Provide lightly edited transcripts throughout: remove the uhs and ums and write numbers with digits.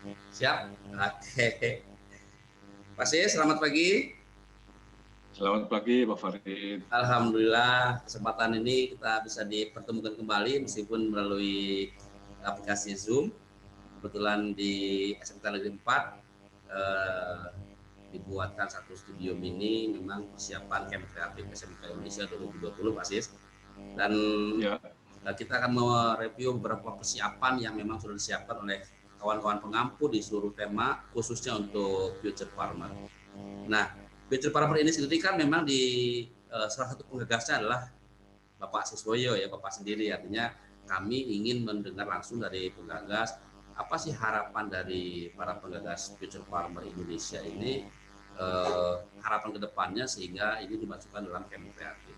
Siap? Oke. Pak Sis, selamat pagi. Selamat pagi, Pak Farid. Alhamdulillah, kesempatan ini kita bisa dipertemukan kembali meskipun melalui aplikasi Zoom. Kebetulan di SMK Negeri 4 dibuatkan satu studio mini memang persiapan camp kreatif SMK Indonesia 2020, Pak Sis. Dan Ya, kita akan mereview beberapa persiapan yang memang sudah disiapkan oleh kawan-kawan pengampu di seluruh tema, khususnya untuk Future Farmer. Nah, Future Farmer ini sendiri kan memang di salah satu penggagasnya adalah Bapak Suswoyo ya, Bapak sendiri. Artinya kami ingin mendengar langsung dari penggagas apa sih harapan dari para penggagas Future Farmer Indonesia ini, harapan kedepannya sehingga ini dimasukkan dalam camp kreatif.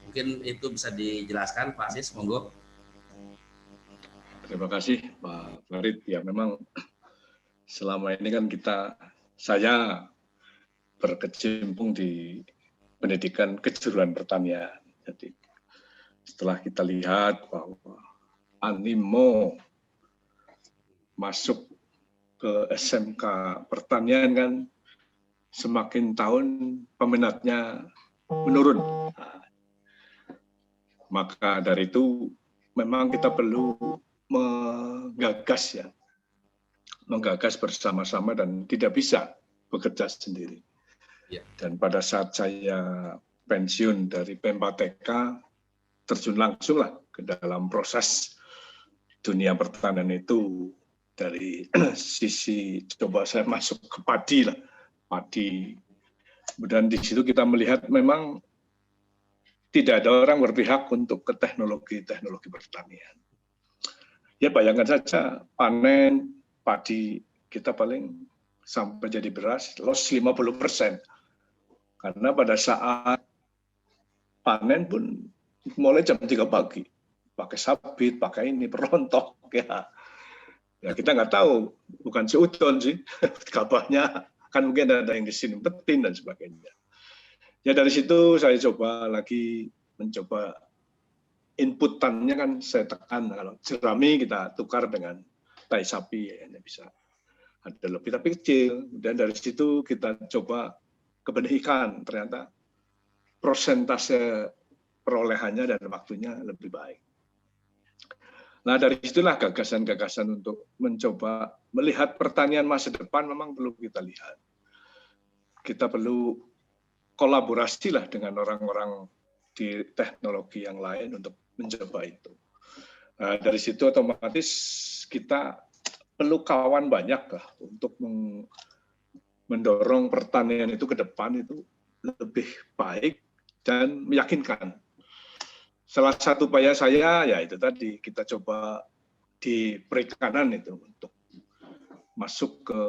Mungkin itu bisa dijelaskan Pak Sis, monggo. terima kasih Pak Farid. Ya, memang selama ini kan saya berkecimpung di pendidikan kejuruan pertanian. Jadi setelah kita lihat bahwa animo masuk ke SMK pertanian kan semakin tahun peminatnya menurun. Nah, maka dari itu memang kita perlu menggagas bersama-sama dan tidak bisa bekerja sendiri. Ya. Dan pada saat saya pensiun dari Pempa-TK, terjun langsung lah ke dalam proses dunia pertanian itu dari sisi coba saya masuk ke padi. Kemudian di situ kita melihat memang tidak ada orang berpihak untuk ke teknologi pertanian. Ya bayangkan saja panen padi kita paling sampai jadi beras loss 50%. Karena pada saat panen pun mulai jam 3 pagi. Pakai sabit, pakai ini, perontok. Ya kita nggak tahu, bukan si udon sih, kabarnya kan mungkin ada yang disimpetin dan sebagainya. Ya dari situ saya mencoba inputannya kan saya tekan, kalau jerami kita tukar dengan tai sapi, ya bisa ada lebih tapi kecil. Dan dari situ kita coba ke benih ikan, ternyata persentase perolehannya dan waktunya lebih baik. Nah dari situlah gagasan-gagasan untuk mencoba melihat pertanian masa depan memang perlu kita lihat. Kita perlu kolaborasi lah dengan orang-orang di teknologi yang lain untuk mencoba itu. Nah, dari situ otomatis kita perlu kawan banyak lah untuk mendorong pertanian itu ke depan itu lebih baik dan meyakinkan. Salah satu upaya saya ya itu tadi, kita coba di perikanan itu untuk masuk ke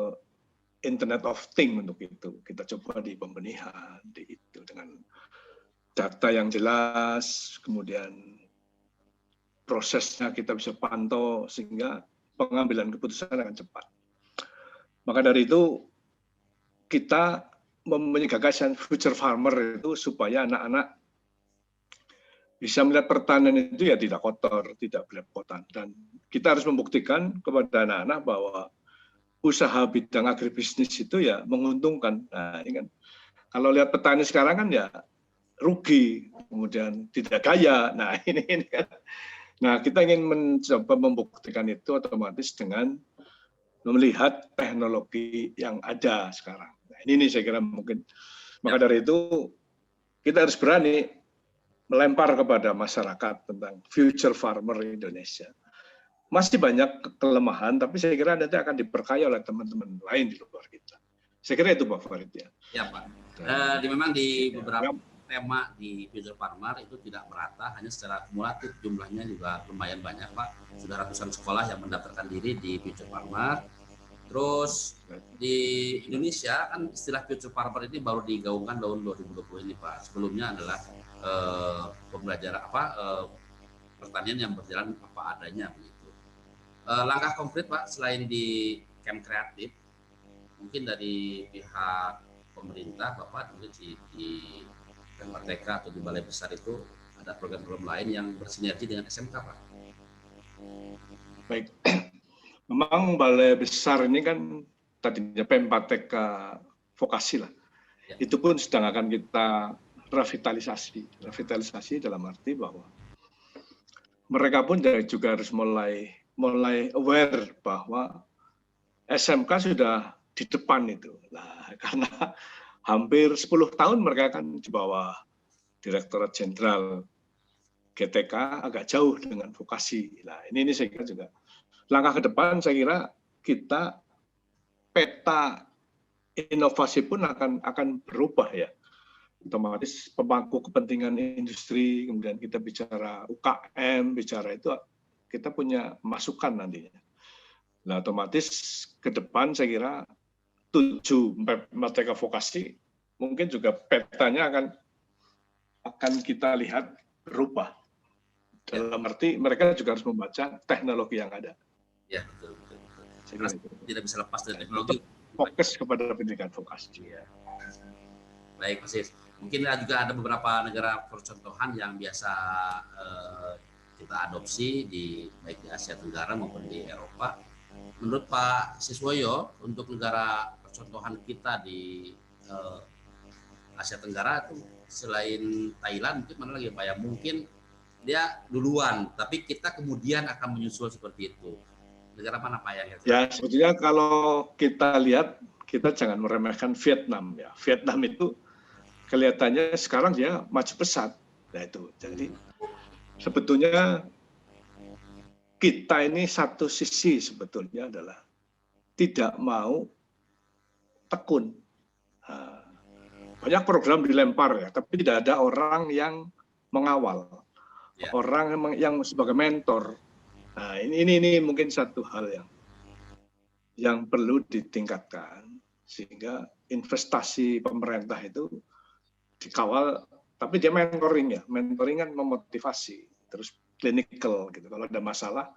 Internet of Things untuk itu. Kita coba di pembenihan, di itu dengan data yang jelas, kemudian prosesnya kita bisa pantau sehingga pengambilan keputusan akan cepat. Maka dari itu kita mempunyai gagasan Future Farmer itu supaya anak-anak bisa melihat pertanian itu ya tidak kotor, tidak belepotan. Dan kita harus membuktikan kepada anak-anak bahwa usaha bidang agribisnis itu ya menguntungkan. Nah, ini kan kalau lihat petani sekarang kan ya rugi, kemudian tidak kaya. Nah, ini kan. Nah, kita ingin mencoba membuktikan itu otomatis dengan melihat teknologi yang ada sekarang. Nah, ini saya kira mungkin. Maka dari itu kita harus berani melempar kepada masyarakat tentang Future Farmer Indonesia. Masih banyak kelemahan, tapi saya kira nanti akan diperkaya oleh teman-teman lain di luar kita. Saya kira itu Pak Farid ya. Ya Pak. Memang di beberapa tema di Future Farmer itu tidak merata, hanya secara kumulatif jumlahnya juga lumayan banyak Pak. Sudah ratusan sekolah yang mendaftarkan diri di Future Farmer. Terus di Indonesia kan istilah Future Farmer ini baru digaungkan tahun 2020 ini Pak. Sebelumnya adalah pembelajaran pertanian yang berjalan apa adanya begitu. Langkah konkret Pak selain di camp kreatif, mungkin dari pihak pemerintah Bapak mungkin di Pempa-TK atau di balai besar itu ada program-program lain yang bersinergi dengan SMK Pak. Baik, Memang balai besar ini kan tadinya P4TK vokasi lah. Ya. Itu pun sedang akan kita revitalisasi. Revitalisasi dalam arti bahwa mereka pun juga harus mulai aware bahwa SMK sudah di depan itu. Nah, karena hampir 10 tahun mereka kan di bawah Direktorat Jenderal GTK, agak jauh dengan vokasi. Nah, ini saya kira juga langkah ke depan. Saya kira kita peta inovasi pun akan berubah ya. Otomatis pemangku kepentingan industri, kemudian kita bicara UKM, bicara itu kita punya masukan nantinya. Nah, otomatis ke depan saya kira 7 merdeka vokasi mungkin juga petanya akan kita lihat berubah. Dalam arti mereka juga harus membaca teknologi yang ada. Ya, betul. Karena tidak bisa lepas dari teknologi. Fokus kepada pendidikan vokasi. Ya. Baik, Mas Sis. Mungkin juga ada beberapa negara percontohan yang biasa kita adopsi baik di Asia Tenggara maupun di Eropa. Menurut Pak Siswoyo, untuk negara percontohan kita di Asia Tenggara itu selain Thailand, mungkin mana lagi Pak ya? Mungkin dia duluan, tapi kita kemudian akan menyusul seperti itu. Negara mana Pak yang? Ya, sebetulnya kalau kita lihat, kita jangan meremehkan Vietnam ya. Vietnam itu kelihatannya sekarang dia maju pesat. Nah itu, jadi sebetulnya kita ini satu sisi sebetulnya adalah tidak mau tekun. Banyak program dilempar ya, tapi tidak ada orang yang mengawal, orang yang sebagai mentor. Nah ini mungkin satu hal yang perlu ditingkatkan sehingga investasi pemerintah itu dikawal, tapi dia mentoring ya, mentoring kan memotivasi, terus clinical gitu. Kalau ada masalah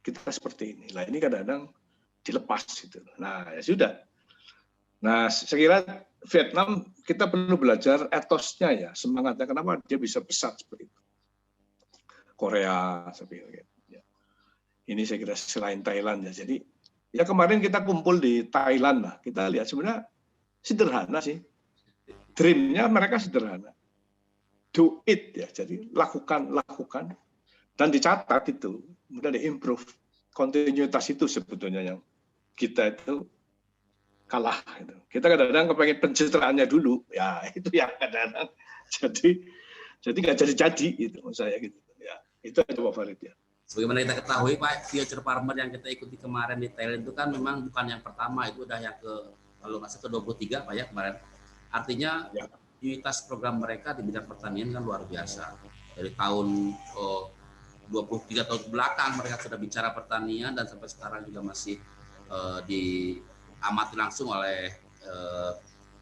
kita seperti ini. Nah ini kadang-kadang dilepas gitu. Nah ya sudah. Nah saya kira Vietnam kita perlu belajar etosnya ya, semangatnya kenapa dia bisa pesat seperti itu. Korea seperti itu. Ya. Ini saya kira selain Thailand ya. Jadi ya kemarin kita kumpul di Thailand lah. Kita lihat sebenarnya sederhana sih. Dream-nya mereka sederhana. Do it ya. Jadi lakukan dan dicatat itu. Kemudian di-improve. Kontinuitas itu sebetulnya yang kita itu kalah. Gitu. Kita kadang-kadang kepengen pencitraannya dulu. Ya itu ya kadang-kadang. Jadi nggak jadi itu menurut saya gitu. Ya itu aja Pak Farid ya. Sebagaimana kita ketahui Pak, Future Farmer yang kita ikuti kemarin di Thailand itu kan memang bukan yang pertama, itu udah yang kalau nggak salah ke-23 Pak ya kemarin. Artinya unitas program mereka di bidang pertanian kan luar biasa. Dari tahun 23 tahun ke belakang mereka sudah bicara pertanian dan sampai sekarang juga masih diamati langsung oleh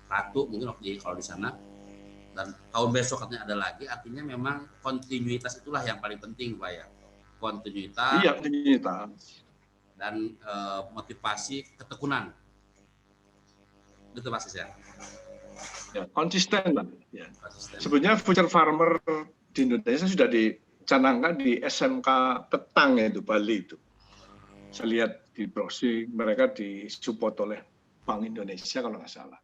Ratu mungkin kalau di sana. Dan tahun besok katanya ada lagi, artinya memang kontinuitas itulah yang paling penting Pak ya. Kontinuitas, iya, kontinuitas dan motivasi ketekunan. Itu pasti saya. Ya, konsisten lah. Ya. Sebenarnya Future Farmer di Indonesia sudah dicanangkan di SMK Petang itu Bali itu. Saya lihat di browsing mereka disupport oleh Bank Indonesia kalau nggak salah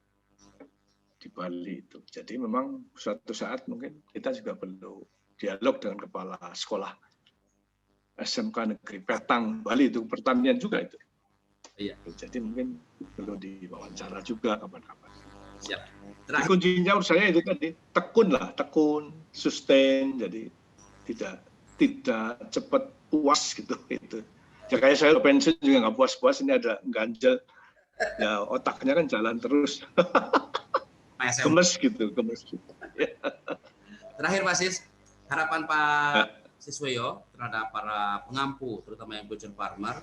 di Bali itu. Jadi memang suatu saat mungkin kita juga perlu dialog dengan kepala sekolah SMK Negeri Petang Bali itu pertanian juga itu. Iya. Jadi mungkin perlu diwawancara juga kapan-kapan. Siap. Kuncinya menurut saya itu tadi tekun, sustain, jadi tidak cepat puas gitu itu. Ya kayak saya pensiun juga nggak puas-puas, ini ada ganjel, ya otaknya kan jalan terus. Gemes gitu. Terakhir Pak Sis, harapan Pak Siswoyo terhadap para pengampu, terutama yang Future Farmer,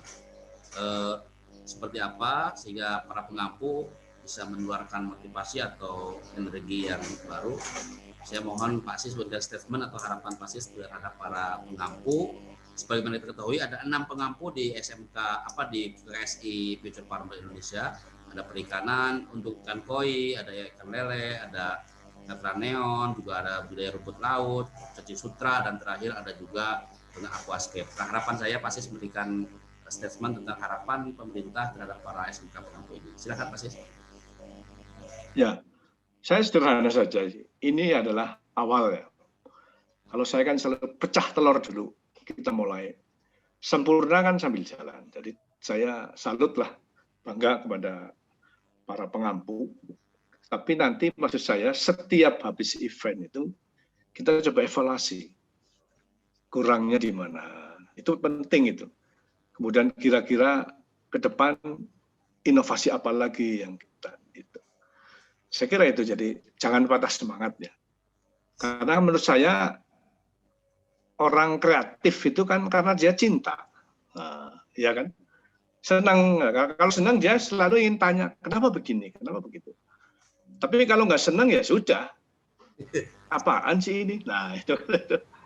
seperti apa sehingga para pengampu bisa mengeluarkan motivasi atau energi yang baru. Saya mohon Pak Sis berikan statement atau harapan Pak Sis terhadap para pengampu. Sebagaimana kita ketahui ada 6 pengampu di SMK di KSI Future Farmer Indonesia. Ada perikanan untuk ikan koi, ada ikan lele, ada neon, juga ada budidaya rumput laut, cacing sutra, dan terakhir ada juga dengan aquascape. Harapan saya pasti memberikan statement tentang harapan pemerintah terhadap para SMK pengampu ini. Silakan Pak Sis. Ya, saya sederhana saja. Ini adalah awal ya. Kalau saya kan selalu pecah telur dulu, kita mulai. Sempurna kan sambil jalan. Jadi saya salutlah, bangga kepada para pengampu. Tapi nanti maksud saya setiap habis event itu kita coba evaluasi. Kurangnya di mana. Itu penting itu. Kemudian kira-kira ke depan inovasi apa lagi yang kita itu. Saya kira itu, jadi jangan patah semangat ya. Karena menurut saya orang kreatif itu kan karena dia cinta. Nah, ya kan? Senang. Kalau senang dia selalu ingin tanya, kenapa begini, kenapa begitu. Tapi kalau nggak senang ya sudah. Apaan sih ini? Nah, itu.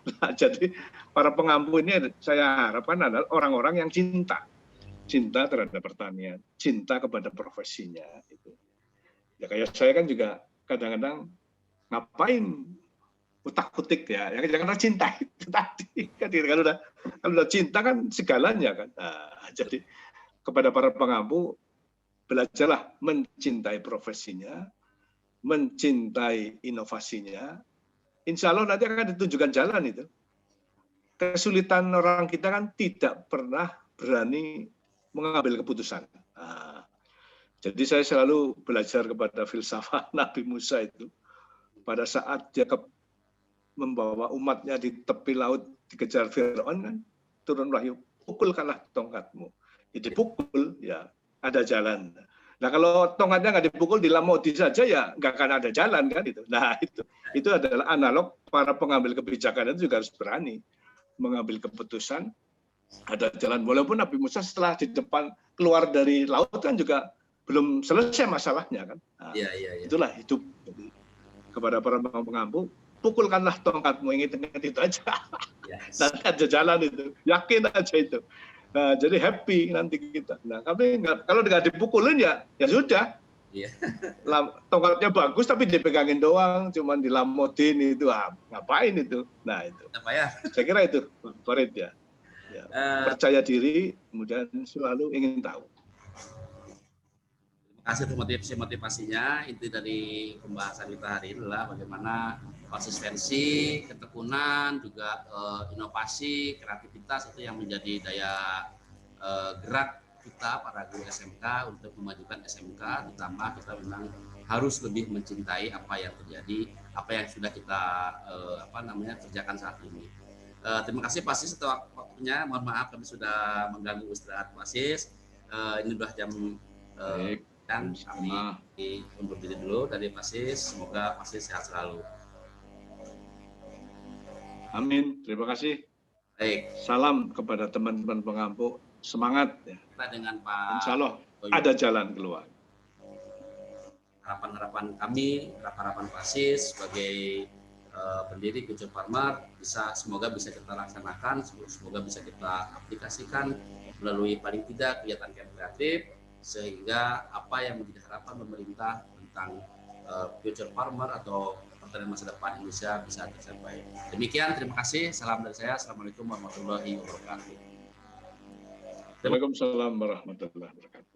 Nah, jadi para pengampu ini saya harapkan adalah orang-orang yang cinta terhadap pertanian, cinta kepada profesinya. Itu. Ya kayak saya kan juga kadang-kadang ngapain utak-utik ya, karena cinta itu tadi. Kan kalau udah cinta kan segalanya kan. Nah, jadi kepada para pengampu belajarlah mencintai profesinya, mencintai inovasinya. Insya Allah nanti akan ditunjukkan jalan itu. Kesulitan orang kita kan tidak pernah berani mengambil keputusan. Nah, jadi saya selalu belajar kepada filsafat Nabi Musa itu. Pada saat dia membawa umatnya di tepi laut dikejar Fir'aun kan, turun wahyu, pukulkanlah tongkatmu. Jadi pukul, ya ada jalan. Nah kalau tongkatnya nggak dipukul di Lamodi saja ya nggak akan ada jalan kan itu. Nah itu adalah analog para pengambil kebijakan itu juga harus berani mengambil keputusan. Ada jalan walaupun Nabi Musa setelah di depan keluar dari laut kan juga belum selesai masalahnya kan. Nah, itulah hidup. Jadi, kepada para pengampu pukulkanlah tongkatmu, ingat itu aja. Nanti ada jalan itu, yakin aja itu. Nah, jadi happy nanti kita. Nah, tapi kalau nggak dipukulin ya sudah. Tongkatnya bagus tapi dipegangin doang, cuman dilamodin itu, ngapain itu? Nah itu. Apa ya? Saya kira itu, Farid ya. Percaya diri, kemudian selalu ingin tahu. Terima kasih motivasinya. Inti dari pembahasan kita hari ini adalah bagaimana konsistensi, ketekunan, juga inovasi, kreativitas itu yang menjadi daya gerak kita para guru SMK untuk memajukan SMK. Ditambah kita memang harus lebih mencintai apa yang terjadi, apa yang sudah kita kerjakan saat ini. Terima kasih Pak Sis atas waktunya. Mohon maaf kami sudah mengganggu istirahat Pak Sis. Ini sudah jam dan kami undur diri dulu dari Pak Sis. Semoga Pak Sis sehat selalu. Amin. Terima kasih. Baik. Salam kepada teman-teman pengampu. Semangat ya. Kita dengan Pak. Insya Allah ada jalan keluar. Harapan-harapan kami, harapan Pak Sis sebagai pendiri Future Farmer semoga bisa kita laksanakan, semoga bisa kita aplikasikan melalui paling tidak kegiatan kreatif, sehingga apa yang menjadi harapan pemerintah tentang Future Farmer atau pertanian masa depan Indonesia bisa tercapai. Demikian, terima kasih. Salam dari saya. Assalamualaikum warahmatullahi wabarakatuh. Waalaikumsalam warahmatullahi wabarakatuh.